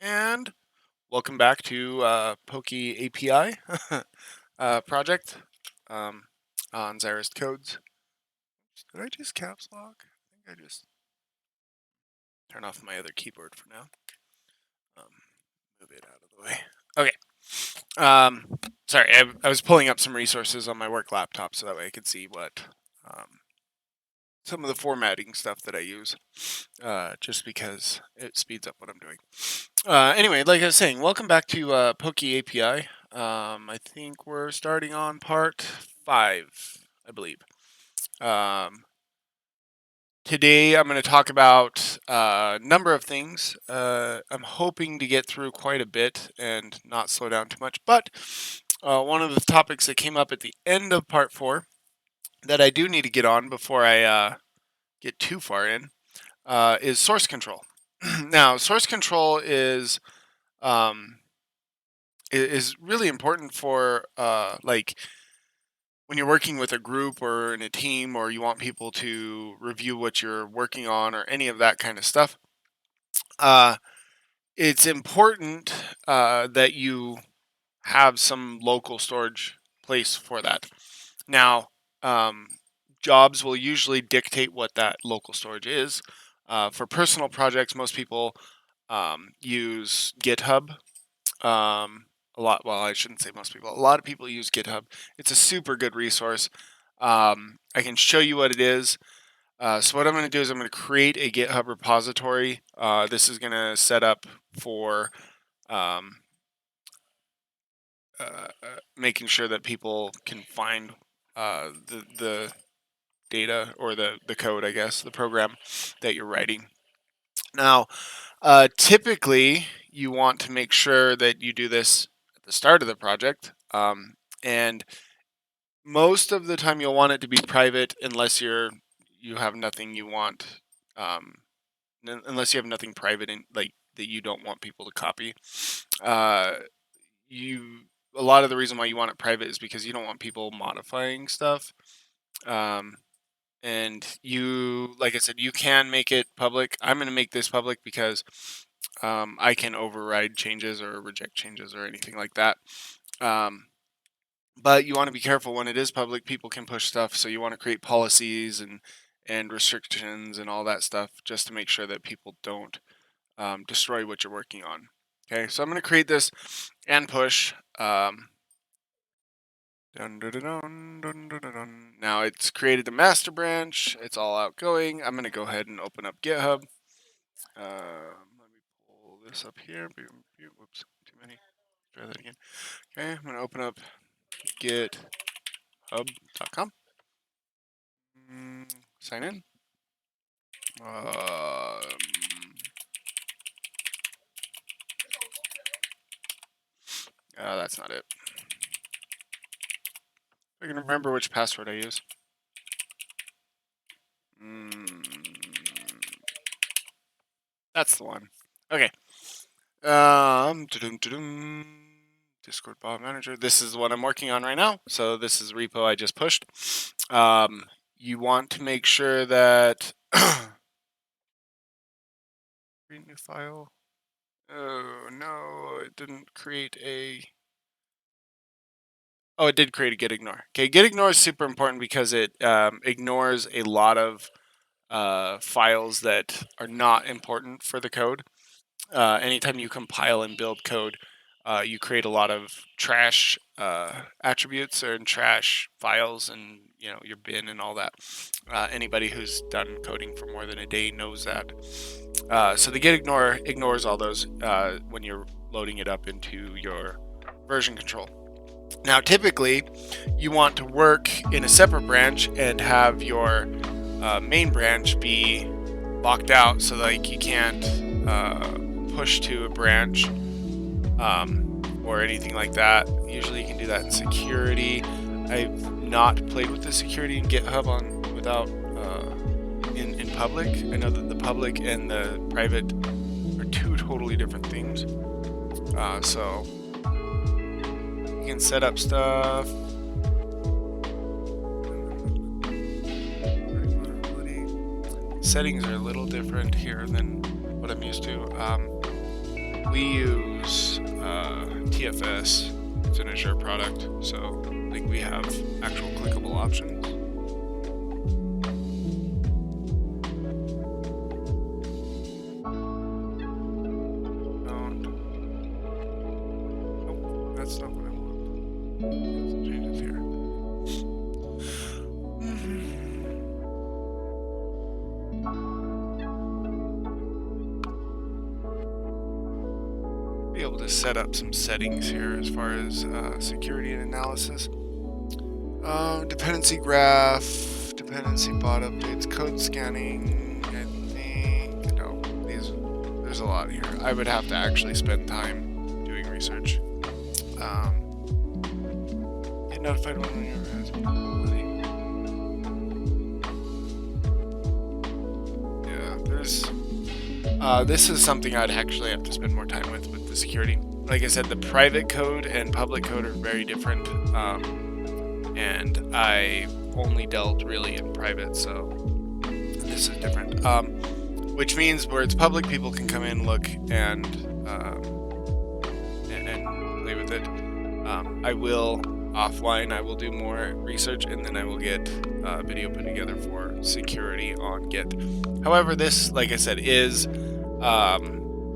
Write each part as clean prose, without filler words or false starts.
And welcome back to PokiApi project on Xyrist Codes. Did I just caps lock? I think I just turn off my other keyboard for now. Move it out of the way. Okay. Sorry, I was pulling up some resources on my work laptop so that way I could see what some of the formatting stuff that I use, just because it speeds up what I'm doing. Anyway, like I was saying, welcome back to PokiApi. I think we're starting on part 5, I believe. Today I'm going to talk about a number of things. I'm hoping to get through quite a bit and not slow down too much, but one of the topics that came up at the end of part 4 that I do need to get on before I get too far in is source control. Now, source control is really important for like when you're working with a group or in a team, or you want people to review what you're working on or any of that kind of stuff. It's important that you have some local storage place for that. Now, jobs will usually dictate what that local storage is. For personal projects, most people use GitHub. Well, I shouldn't say most people. A lot of people use GitHub. It's a super good resource. I can show you what it is. So what I'm going to do is I'm going to create a GitHub repository. This is going to set up for making sure that people can find the data, or the code, I guess, the program that you're writing. Now, typically, you want to make sure that you do this at the start of the project, and most of the time you'll want it to be private unless you have nothing you want, unless you have nothing private in, like, that you don't want people to copy. A lot of the reason why you want it private is because you don't want people modifying stuff. And like I said, you can make it public. I'm going to make this public because I can override changes or reject changes or anything like that. But you want to be careful when it is public. People can push stuff, so you want to create policies and restrictions and all that stuff just to make sure that people don't destroy what you're working on. Okay, so I'm going to create this and push. Now it's created the master branch. It's all outgoing. I'm going to go ahead and open up GitHub. Let me pull this up here. Whoops, too many. Try that again. Okay, I'm going to open up github.com. Sign in. That's not it. I can remember which password I use. That's the one. Okay. Discord bot manager. This is what I'm working on right now. So this is repo I just pushed. You want to make sure that create new file. Oh no, it didn't create a. Oh, it did create a Git Ignore. Okay, Git Ignore is super important because it ignores a lot of files that are not important for the code. Anytime you compile and build code, you create a lot of trash attributes and trash files, and your bin and all that. Anybody who's done coding for more than a day knows that. So the Git Ignore ignores all those when you're loading it up into your version control. Now, typically, you want to work in a separate branch and have your main branch be locked out, so like you can't push to a branch or anything like that. Usually you can do that in security. I've not played with the security in GitHub without in public. I know that the public and the private are two totally different things. So you can set up stuff. Settings are a little different here than what I'm used to. we use TFS. It's an Azure product, so like we have actual clickable options. Nope, that's not what I want. There's some changes here. Be able to set up some settings here as far as security and analysis. Dependency graph, dependency bot updates, code scanning. I think no, there's a lot here. I would have to actually spend time doing research. Get notified when your this is something I'd actually have to spend more time with the security. Like I said, the private code and public code are very different, and I only dealt really in private, so this is different. Which means where it's public, people can come in, look, and play with it. I will offline. I will do more research, and then I will get a video put together for security on Git. However, this, like I said, is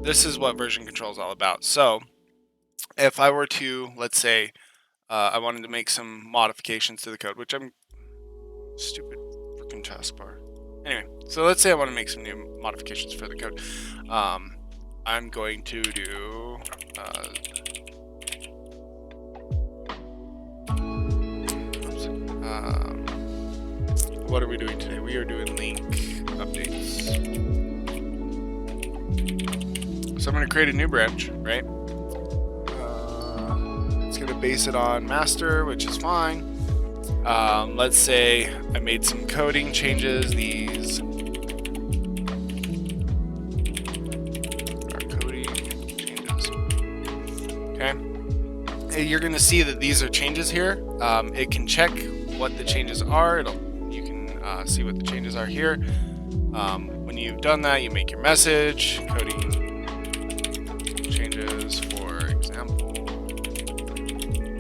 this is what version control is all about. So if I were to, let's say, I wanted to make some modifications to the code, which I'm stupid freaking taskbar. Anyway, so let's say I want to make some new modifications for the code. I'm going to do what are we doing today? We are doing link updates. So I'm going to create a new branch, right? It's going to base it on master, which is fine. Let's say I made some coding changes. These are coding changes. Okay. You're going to see that these are changes here. It can check what the changes are. You can see what the changes are here. When you've done that, you make your message, coding changes for example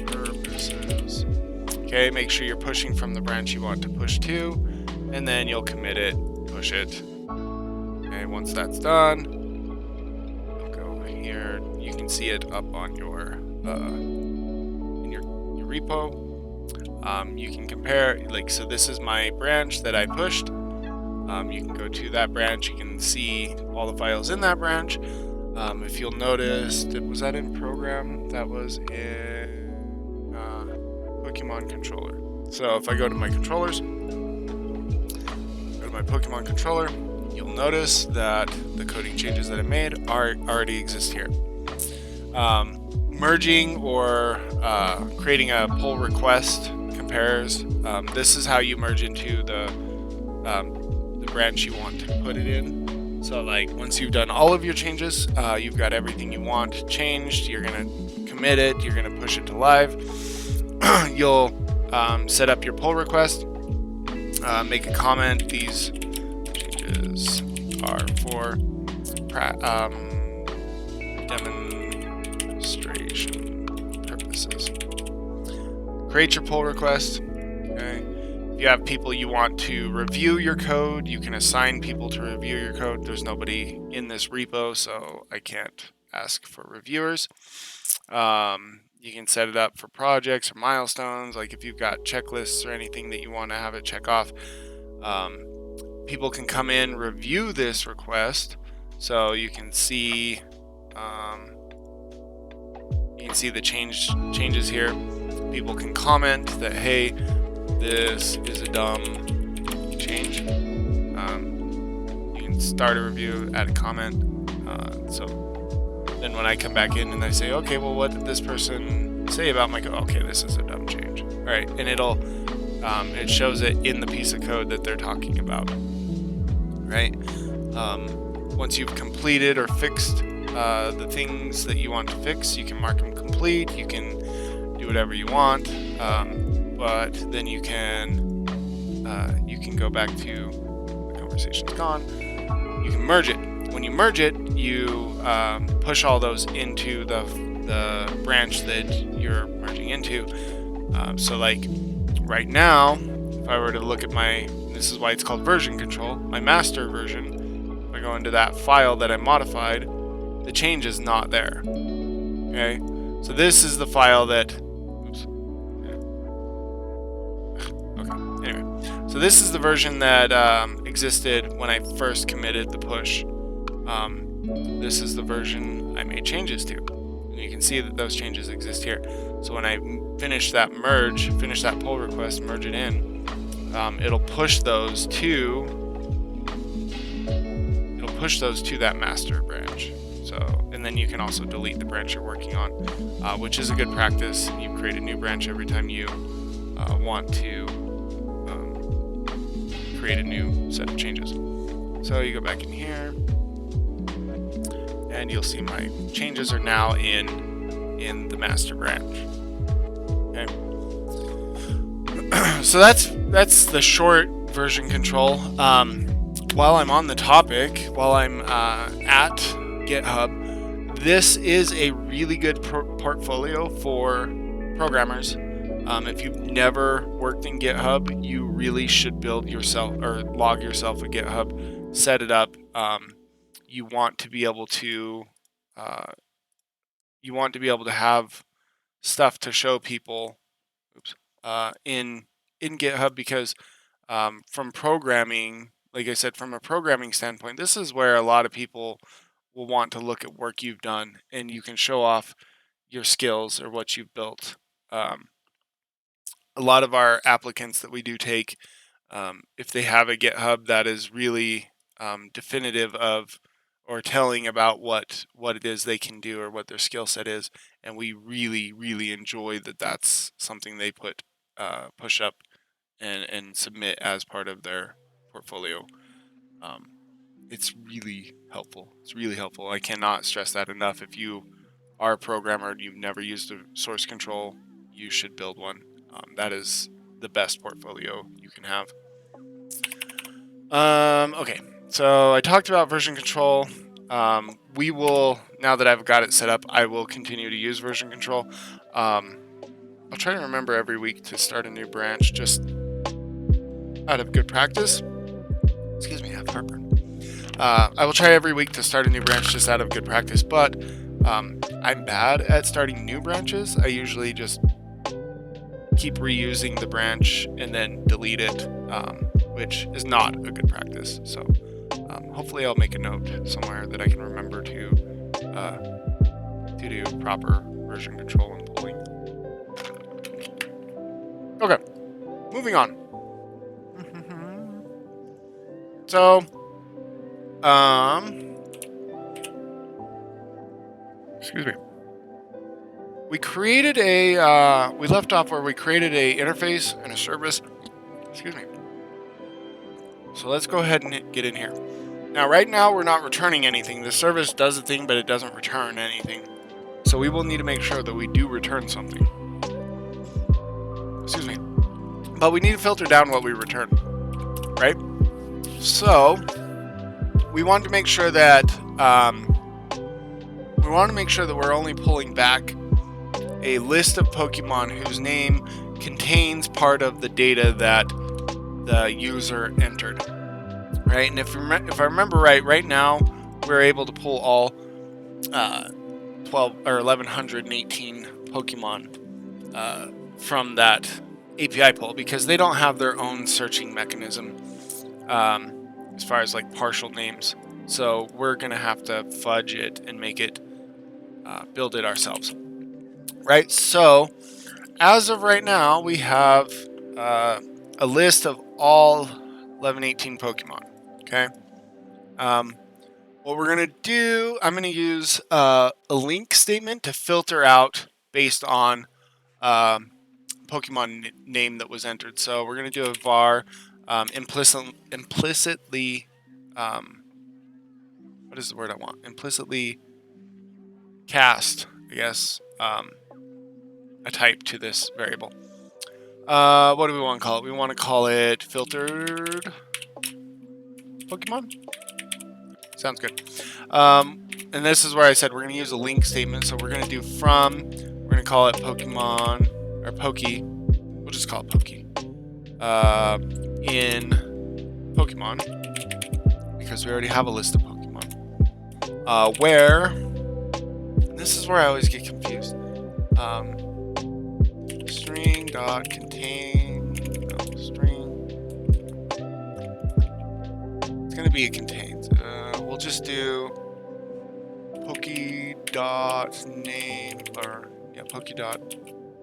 purposes. Okay, make sure you're pushing from the branch you want to push to, and then you'll commit it, push it. Okay, once that's done, you'll go here. You can see it up on your in your repo. You can compare, like, so this is my branch that I pushed. You can go to that branch. You can see all the files in that branch. If you'll notice, was that in program? That was in Pokemon controller. So if I go to my controllers, go to my Pokemon controller, you'll notice that the coding changes that I made already exist here. Merging or creating a pull request compares. This is how you merge into the branch you want to put it in. So like once you've done all of your changes, you've got everything you want changed, you're going to commit it, you're going to push it to live. You'll set up your pull request, make a comment. These changes are for demonstration purposes. Create your pull request. Okay. If you have people you want to review your code, you can assign people to review your code. There's nobody in this repo, so I can't ask for reviewers. You can set it up for projects or milestones, like if you've got checklists or anything that you want to have it check off. People can come in, review this request, so you can see the changes here. People can comment that, hey, this is a dumb change. You can start a review, add a comment. So then when I come back in and I say, okay, well, what did this person say about my code? Okay, this is a dumb change. All right, and it shows it in the piece of code that they're talking about. Right? Once you've completed or fixed the things that you want to fix, you can mark them complete. You can do whatever you want. But then you can go back to the conversation's gone. You can merge it. when you merge it, you push all those into the branch that you're merging into. So like right now, if I were to look at this is why it's called version control, my master version, if I go into that file that I modified, the change is not there. Okay, so this is the file that, oops. Okay, anyway, so this is the version that existed when I first committed the push. This is the version I made changes to. And you can see that those changes exist here. So when I finish that merge, finish that pull request, merge it in, it'll push those to that master branch. So, and then you can also delete the branch you're working on, which is a good practice. You create a new branch every time you want to create a new set of changes. So you go back in here, and you'll see my changes are now in the master branch. Okay. So that's the short version control. While I'm on the topic, while I'm at GitHub, this is a really good portfolio for programmers. If you've never worked in GitHub, you really should build yourself or log yourself a GitHub, set it up. You want to be able to have stuff to show people in GitHub, because from programming, like I said, from a programming standpoint, this is where a lot of people will want to look at work you've done, and you can show off your skills or what you've built. A lot of our applicants that we do take, if they have a GitHub that is really definitive of or telling about what it is they can do or what their skill set is, and we really enjoy that that's something they push up and submit as part of their portfolio. It's really helpful. It's really helpful. I cannot stress that enough. If you are a programmer and you've never used a source control, you should build one. That is the best portfolio you can have. Okay, so I talked about version control. We will, now that I've got it set up, I will continue to use version control. I'll try to remember every week to start a new branch, just out of good practice. Excuse me, I have heartburn. I will try every week to start a new branch just out of good practice, but I'm bad at starting new branches. I usually just keep reusing the branch and then delete it, which is not a good practice. So hopefully I'll make a note somewhere that I can remember to do proper version control and pulling. Okay, moving on. So, excuse me. We created we left off where we created a interface and a service. Excuse me. So let's go ahead and get in here. Now, right now, we're not returning anything. The service does a thing, but it doesn't return anything. So we will need to make sure that we do return something. Excuse me. But we need to filter down what we return, right? So we want to make sure that we're only pulling back a list of Pokemon whose name contains part of the data that the user entered, right? And if I remember right now we're able to pull all 12 or 1118 Pokemon from that API pull, because they don't have their own searching mechanism as far as like partial names. So we're gonna have to fudge it and make it build it ourselves, right? So as of right now, we have a list of all 1118 Pokemon. Okay. What we're gonna do, I'm gonna use a link statement to filter out based on Pokemon name that was entered. So we're gonna do a var implicitly. What is the word I want? Implicitly cast, I guess, a type to this variable. What do we want to call it? We want to call it filtered Pokemon. sounds good. And this is where I said we're going to use a link statement. So we're going to do from. We're going to call it Pokemon or Poki. We'll just call it Poki. In Pokemon, because we already have a list of Pokemon. Where, and this is where I always get confused. String dot contain, no, string. It's gonna be a contains. We'll just do Poki dot name, or yeah, Poki dot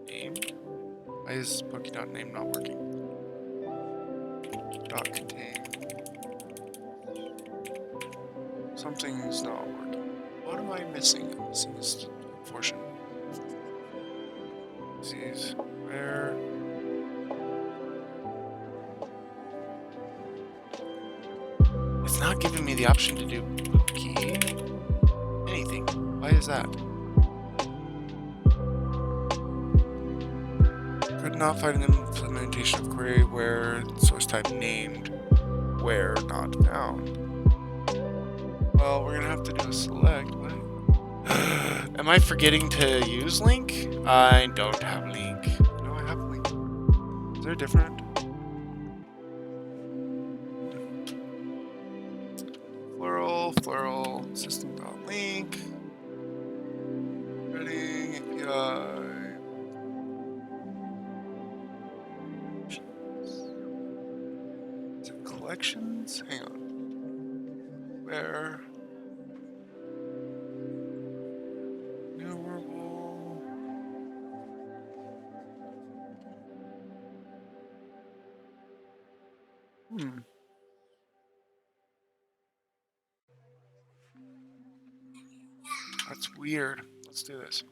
name. Why is Poki dot name not working? Dot contain. Something's not working. What am I missing? I'm missing this portion. Disease. Where? It's not giving me the option to do key anything. Why is that? Could not find an implementation of query where source type named where not found. Well, we're gonna have to do a select. What? Am I forgetting to use link? I don't have link. No, I have link. Is there different? Plural, system.link. Reading API. Is it collections? Hang on. Where? Numerable. That's weird. Let's do this.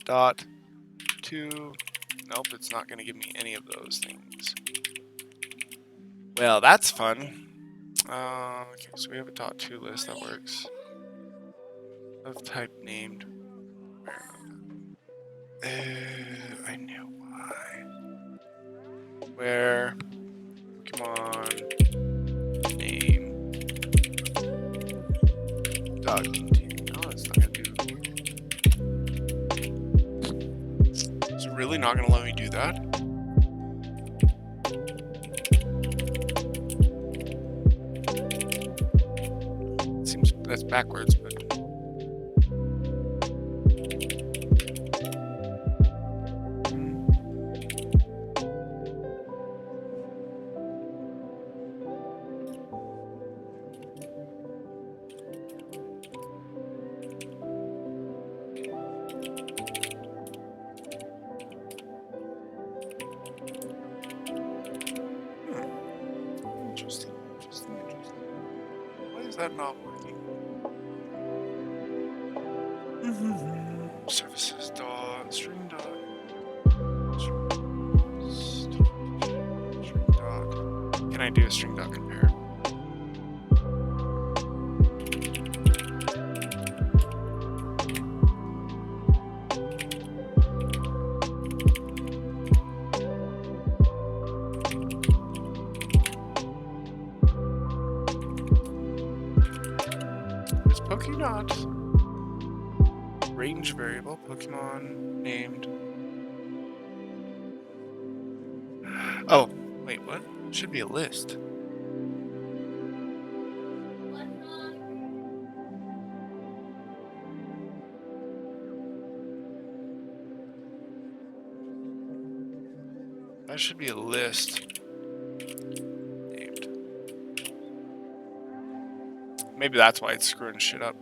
Dot to. Nope, it's not going to give me any of those things. Well, that's fun. Okay, so we have a dot to list that works. Of type named. I know why. Where Pokemon name dot contain. No, it's not gonna do. Is it really not gonna let me do that? It seems that's backwards, but. Interesting. Why is that not working? Services dot string dot string dot. Can I do a string dot compare? Is Pokemon range variable Pokemon named? Oh, wait, what? It should be a list. That should be a list. Named. Maybe that's why it's screwing shit up.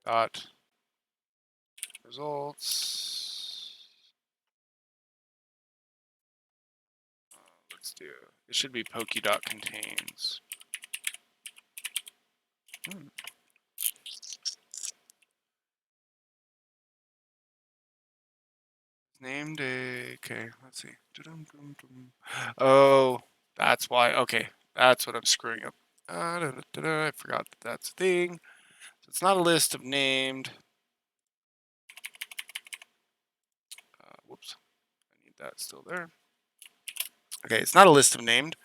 Dot results. Let's do. It should be Poki dot contains. Named a. Okay, let's see. Oh, that's why. Okay, that's what I'm screwing up. I forgot that that's a thing. So it's not a list of named. Whoops. I need that still there. Okay, it's not a list of named.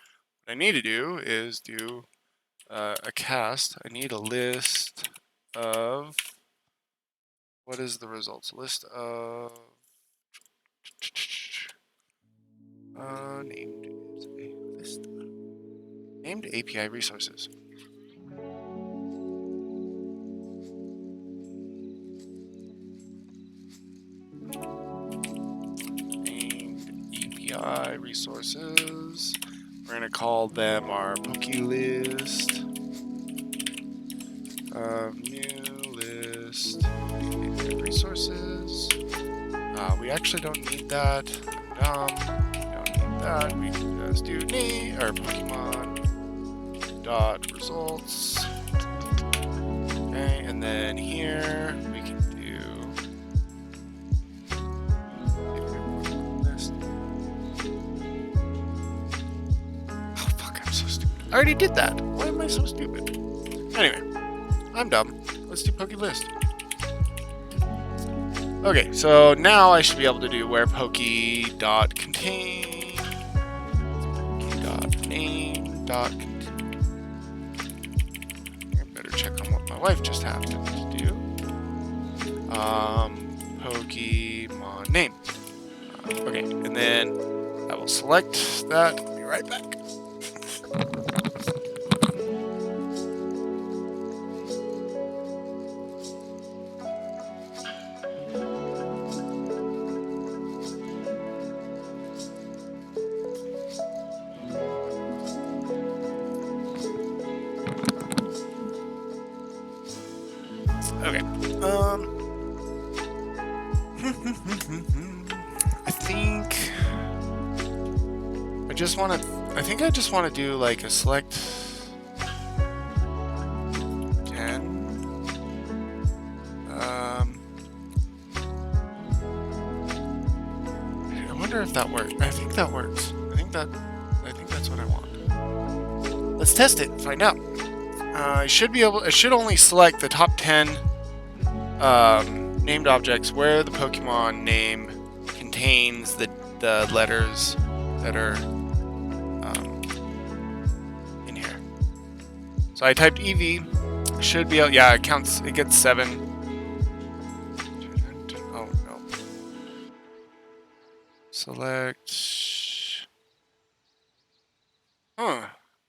What I need to do is do a cast. I need a list of, what is the results? List of named is a list. Named API resources. Named API resources. We're going to call them our PokiList. New list API resources. We actually don't need that. I'm dumb. We don't need that. We can just do name or Pokemon dot results. Okay, and then here we can do list. Oh fuck, I'm so stupid. I already did that. Why am I so stupid? Anyway, I'm dumb. Let's do PokiList. Okay, so now I should be able to do where poki.contain poki.name.contain. I better check on what my wife just happened to do. Pokemon name. Okay, and then I will select that. I'll be right back. Okay. I think I just want to do like a select 10. I wonder if that works. I think that works. I think that's what I want. Let's test it and find out. I should only select the top 10 named objects where the Pokemon name contains the letters that are in here. So I typed EV. Should be able, yeah, it counts. It gets 7. Oh no. Select.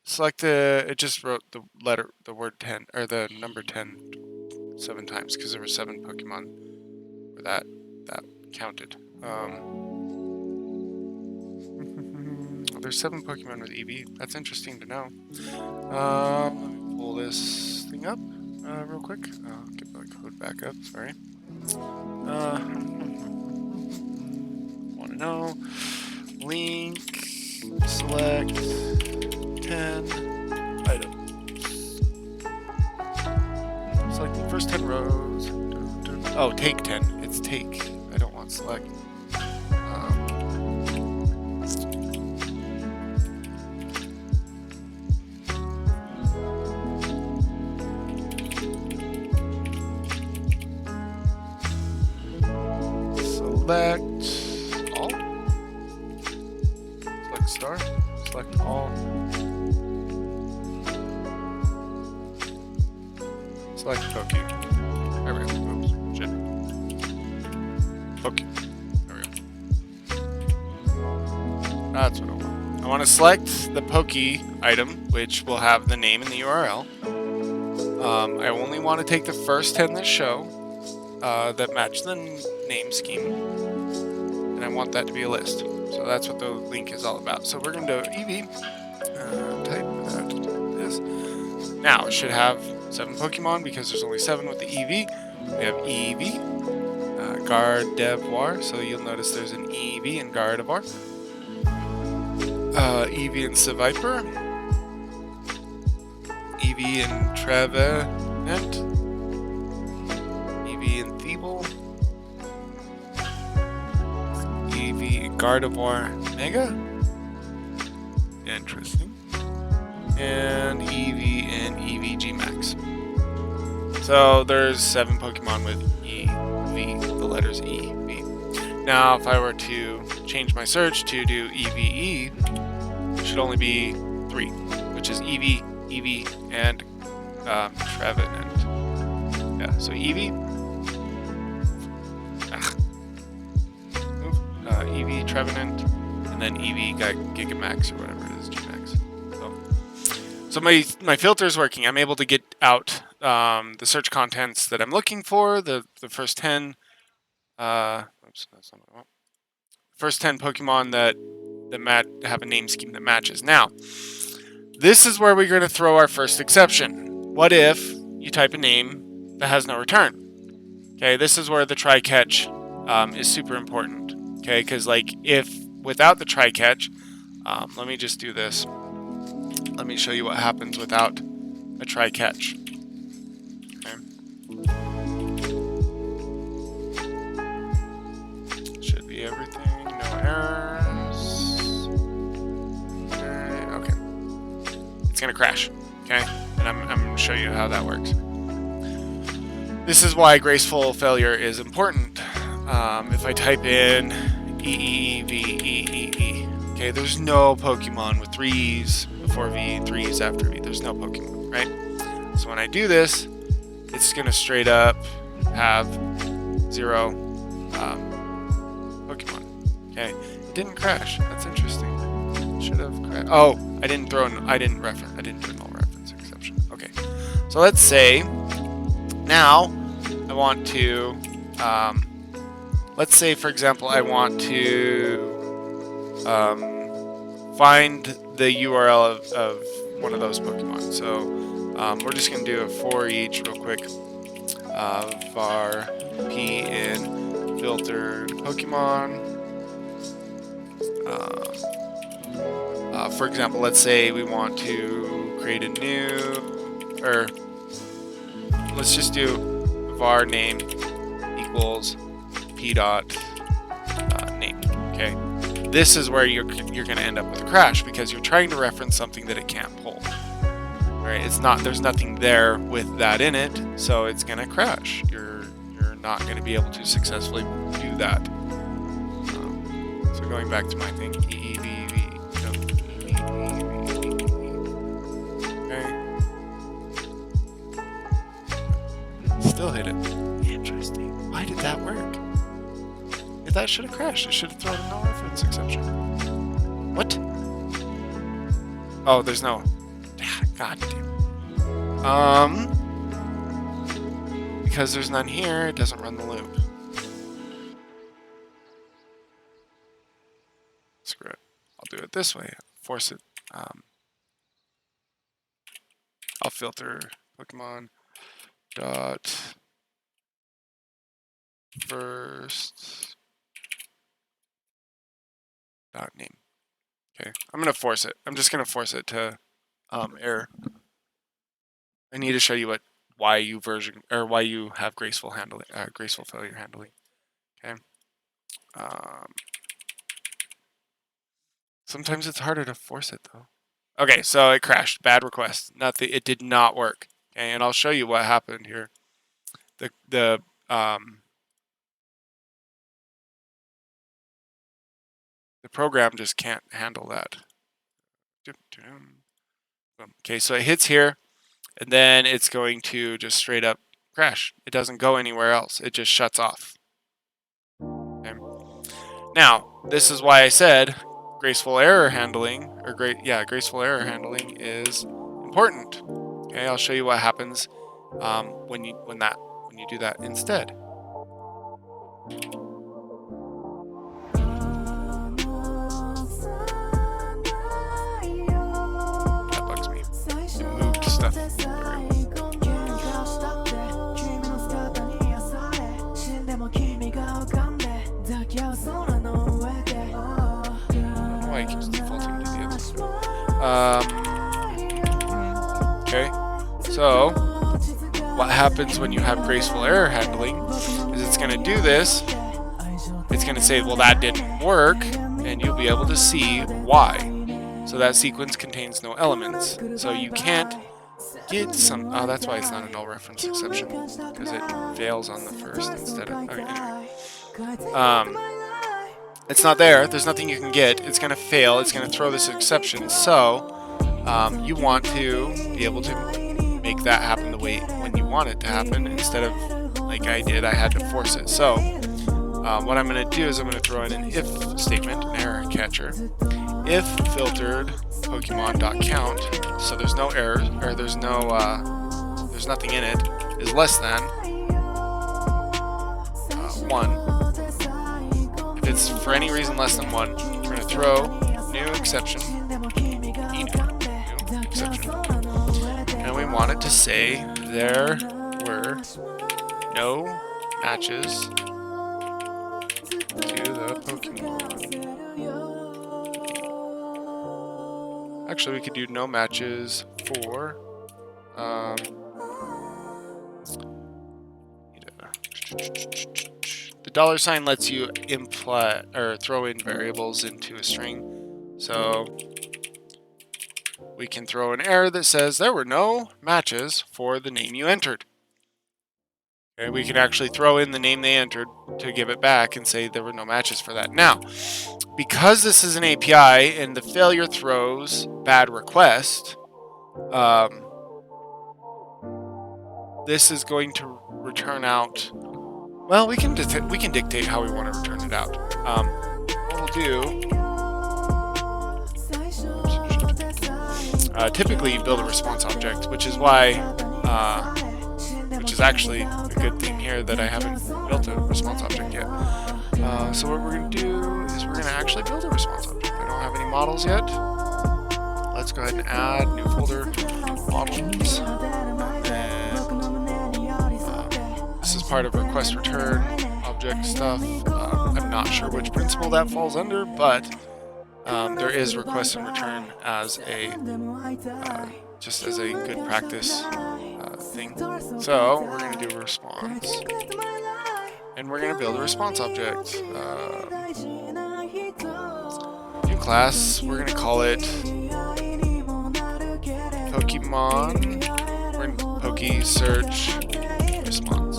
Select it just wrote the word 10 or the number 10 7 times because there were 7 Pokemon where that counted. There's 7 Pokemon with EV. That's interesting to know. Let me pull this thing up real quick. I'll get the code back up. Sorry. Want to know? Link. Select 10 items. Select the first 10 rows. Oh, take 10. It's take. I don't want select. Select all. Select star. Select all. Select Poki. There we go. Oops. Shit. Poki. There we go. That's what I want. I want to select the Poki item, which will have the name and the URL. I only want to take the first 10 that show that match the name scheme. And I want that to be a list. So that's what the link is all about. So we're going to do EV. Type that. This. Now it should have 7 Pokemon because there's only 7 with the EV. We have EV, Gardevoir. So you'll notice there's an EV in Gardevoir. EV in Seviper. EV in Trevenant. EV in Feeble. EV in Gardevoir Mega. Interesting. And EV in EVG Max. So there's 7 Pokemon with EV, the letters E, V. Now if I were to change my search to do EVE, should only be 3, which is Evie, and Trevenant. Yeah, so Evie, Evie, Trevenant, and then Evie Gigamax or whatever it is, Gmax. So my filter is working. I'm able to get out the search contents that I'm looking for. The first 10. Oops, that's not what I want. First 10 Pokemon that have a name scheme that matches. Now, this is where we're going to throw our first exception. What if you type a name that has no return? Okay, this is where the try catch is super important. Okay, because like if without the try catch, let me just do this. Let me show you what happens without a try catch. Okay. Should be everything, no errors. Okay. It's gonna crash. Okay, and I'm gonna show you how that works. This is why graceful failure is important. If I type in E, okay, there's no Pokemon with 3s before V, 3s after V. There's no Pokemon, right? So when I do this, it's gonna straight up have 0 Pokemon. Okay, it didn't crash. That's interesting. Should have crashed. Oh, I didn't do a null reference exception. Okay, so let's say now I want to. Let's say, for example, I want to find the URL of one of those Pokemon. So we're just going to do a for each real quick. Var p in filtered Pokemon. For example, let's say we want to create a new, or let's just do var name equals p dot name. Okay, this is where you're going to end up with a crash because you're trying to reference something that it can't pull. Right? It's not. There's nothing there with that in it, so it's going to crash. You're not going to be able to successfully do that. So going back to my thing, okay, still hit it. Interesting. Why did that work? That should have crashed. It should have thrown a null reference exception. What? Oh, there's no. God damn. Because there's none here, it doesn't run the loop. Screw it. I'll do it this way. Force it. I'll filter Pokemon dot first dot name. Okay, I'm gonna force it. I'm just gonna force it to error. I need to show you why you have graceful handling, graceful failure handling. Okay. Sometimes it's harder to force it though. Okay, so it crashed. Bad request. It did not work. Okay, and I'll show you what happened here. The program just can't handle that. Okay, so it hits here, and then it's going to just straight up crash. It doesn't go anywhere else. It just shuts off. Okay. Now, this is why I said graceful error handling, graceful error handling is important. Okay, I'll show you what happens when you do that instead. That bugs me. It moved stuff through. Why it keeps defaulting to the other. Okay, so what happens when you have graceful error handling is it's going to do this. It's going to say, well, that didn't work, and you'll be able to see why. So that sequence contains no elements. So you can't get some. Oh, that's why it's not a null reference exception, because it fails on the first instead of. Okay, anyway. it's not there. There's nothing you can get. It's going to fail. It's going to throw this exception. So you want to be able to make that happen the way when you want it to happen instead of like I did. I had to force it. So what I'm going to do is I'm going to throw in an if statement, an error catcher. If filtered Pokemon.count, so there's no errors or there's nothing in it, is less than 1. If it's for any reason less than 1, we're going to throw new exception, new exception, and we want it to say there were no matches to the Pokemon. Actually, we could do no matches for the $sign lets you imply or throw in variables into a string. So we can throw an error that says there were no matches for the name you entered. Okay, we can actually throw in the name they entered to give it back and say there were no matches for that. Now, because this is an API and the failure throws bad request, this is going to return out. Well, we can dictate how we want to return it out. What we'll do. Typically, you build a response object, which is why, which is actually a good thing here that I haven't built a response object yet. So what we're going to do is we're going to actually build a response object. I don't have any models yet. Let's go ahead and add new folder, models. This is part of request return object stuff. I'm not sure which principle that falls under, but there is request and return as a just as a good practice thing. So we're going to do a response, and we're going to build a response object. New class. We're going to call it Pokemon. We're going to Poke search response.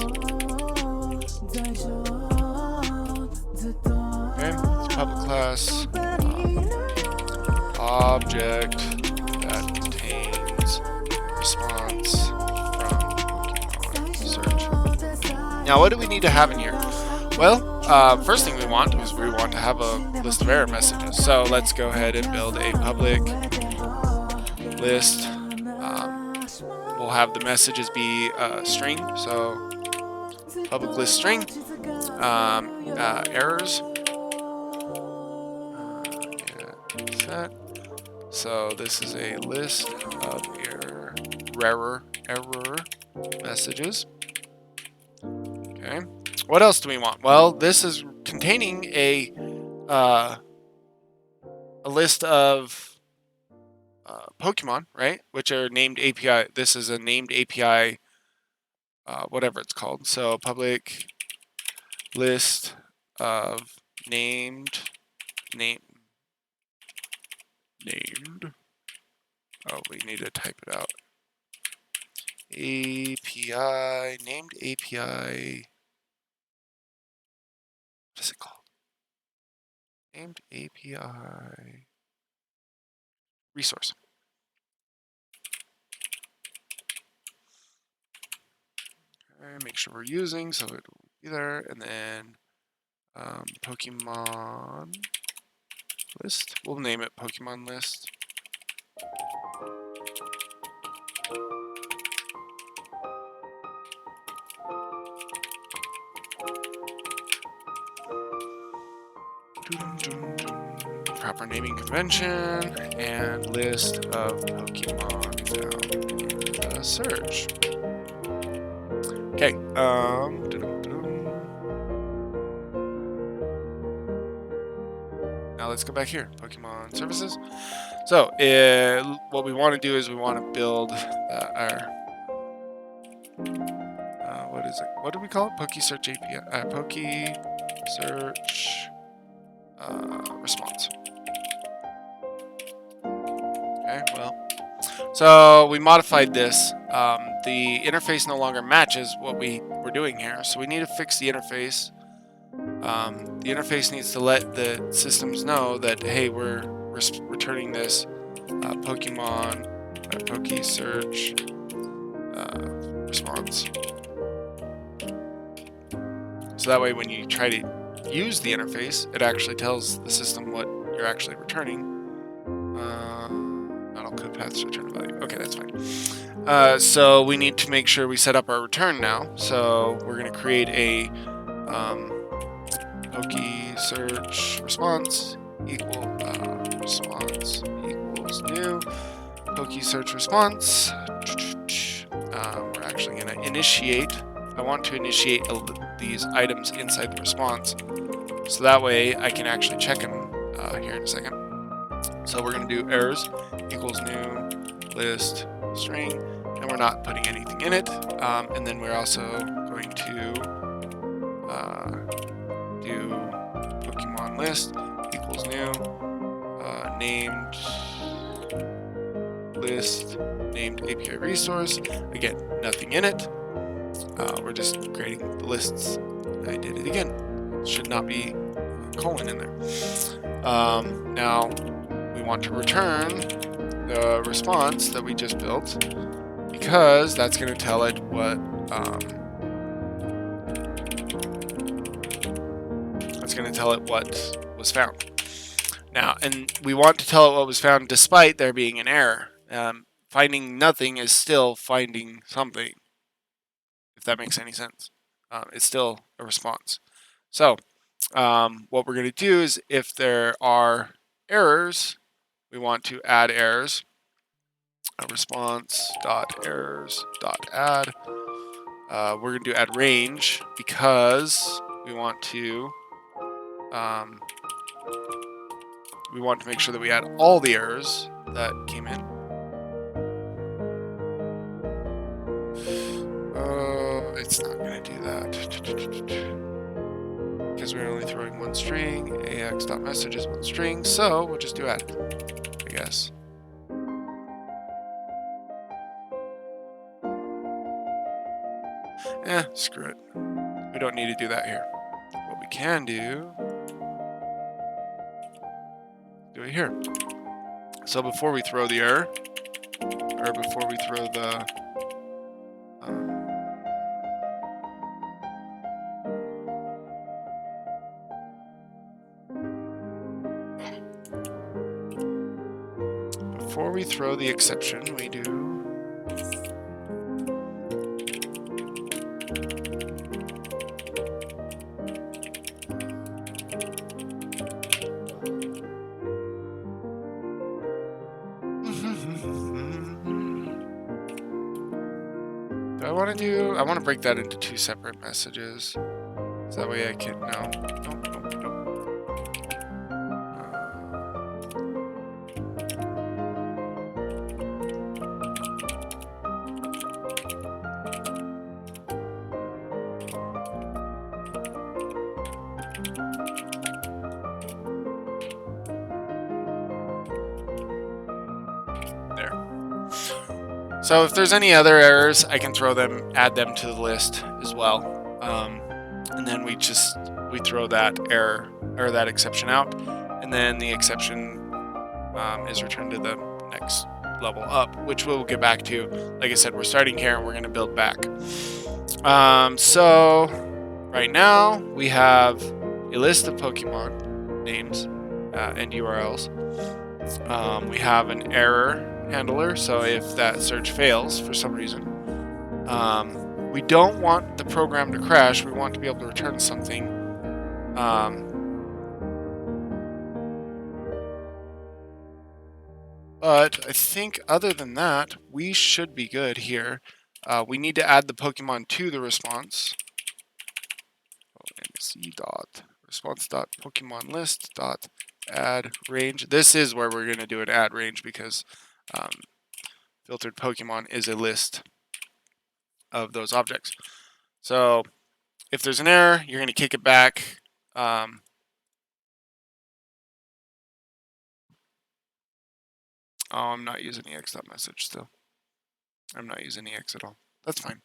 Okay, it's public class object that contains response from Pokemon search. Now, what do we need to have in here? Well, first thing we want is we want to have a list of error messages. So let's go ahead and build a public list. We'll have the messages be a string. So public list string. Errors. Set. So this is a list of error messages. Okay. What else do we want? Well, this is containing a list of Pokemon, right? Which are named API. This is a named API, whatever it's called. So public list of named. Oh, we need to type it out. API, named API. What is it called? Named API resource. Okay, make sure we're using, so it will be there, and then Pokemon list. We'll name it Pokemon list. Proper naming convention and list of Pokemon found in the search. Okay. Now let's go back here. Pokemon services. So what we want to do is we want to build our what is it? What do we call it? PokeSearch API. PokeSearch response. Okay. Well, so we modified this. The interface no longer matches what we were doing here, so we need to fix the interface. The interface needs to let the systems know that, hey, we're returning this Pokemon Poke search response. So that way when you try to use the interface, it actually tells the system what you're actually returning. Not all code paths return a value. Okay, that's fine. So we need to make sure we set up our return now. So we're going to create a Poke search response response equals new Poke search response. We're actually going to initiate. I want to initiate these items inside the response, so that way I can actually check them here in a second. So we're going to do errors equals new list string, and we're not putting anything in it. And then we're also going to do Pokemon list equals new named list named API resource. Again, nothing in it. We're just creating the lists. I did it again. Should not be a colon in there. Now we want to return the response that we just built, because that's going to tell it what was found. Now, and we want to tell it what was found despite there being an error. Finding nothing is still finding something, if that makes any sense. It's still a response. So what we're going to do is, if there are errors, we want to add errors. Response.errors.add. We're going to do add range because we want to make sure that we add all the errors that came in. It's not going to do that because we're only throwing one string. ax.message is one string, so we'll just do add, I guess. Screw it. We don't need to do that here. What we can do it here. So before we throw the error, or before we throw the exception, we do I want to break that into two separate messages, so that way I can nope. There. So if there's any other errors, I can add them to the list as well. And then we throw that error or that exception out, and then the exception is returned to the next level up, which we'll get back to. Like I said, we're starting here and we're going to build back. So right now we have a list of Pokemon names and URLs. We have an error handler, so if that search fails for some reason, we don't want the program to crash. We want to be able to return something. But I think other than that, we should be good here. We need to add the Pokemon to the response. response.Pokemon list.add range. This is where we're going to do an add range, because filtered Pokemon is a list of those objects. So if there's an error, you're going to kick it back. Oh, I'm not using ex.message still. I'm not using ex at all. That's fine.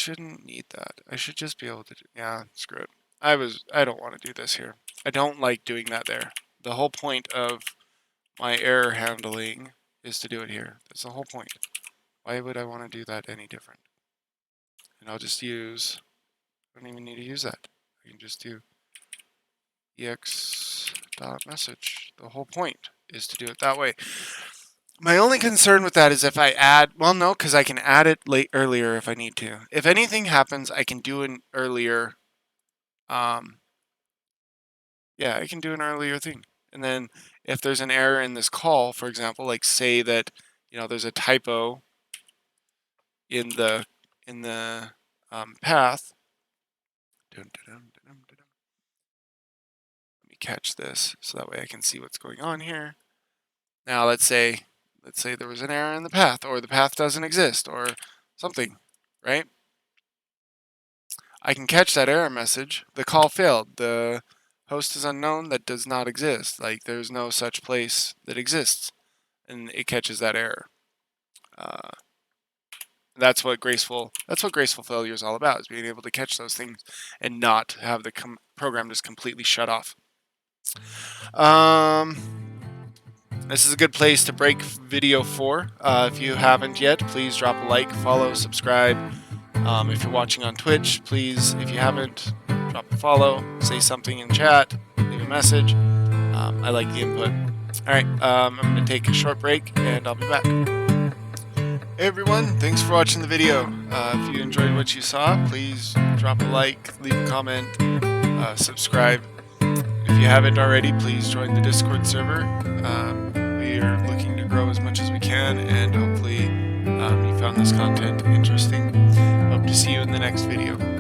shouldn't need that. I should just be able to do, yeah, screw it. I don't want to do this here. I don't like doing that there. The whole point of my error handling is to do it here. That's the whole point. Why would I want to do that any different? And I'll just use, I don't even need to use that. I can just do ex.message. The whole point is to do it that way. My only concern with that is if I add, well, no, because I can add it earlier if I need to. If anything happens, I can do an earlier, yeah, I can do an earlier thing. And then if there's an error in this call, for example, like say that, you know, there's a typo in the path. Let me catch this so that way I can see what's going on here. Now let's say there was an error in the path, or the path doesn't exist, or something, right? I can catch that error message. The call failed. The host is unknown. That does not exist. Like there's no such place that exists, and it catches that error. That's what graceful failure is all about, is being able to catch those things and not have the program just completely shut off. This is a good place to break video 4. If you haven't yet, please drop a like, follow, subscribe. If you're watching on Twitch, please, if you haven't, drop a follow, say something in chat, leave a message. I like the input. Alright, I'm going to take a short break and I'll be back. Hey everyone, thanks for watching the video. If you enjoyed what you saw, please drop a like, leave a comment, subscribe. If you haven't already, please join the Discord server. We are looking to grow as much as we can, and hopefully you found this content interesting. Hope to see you in the next video.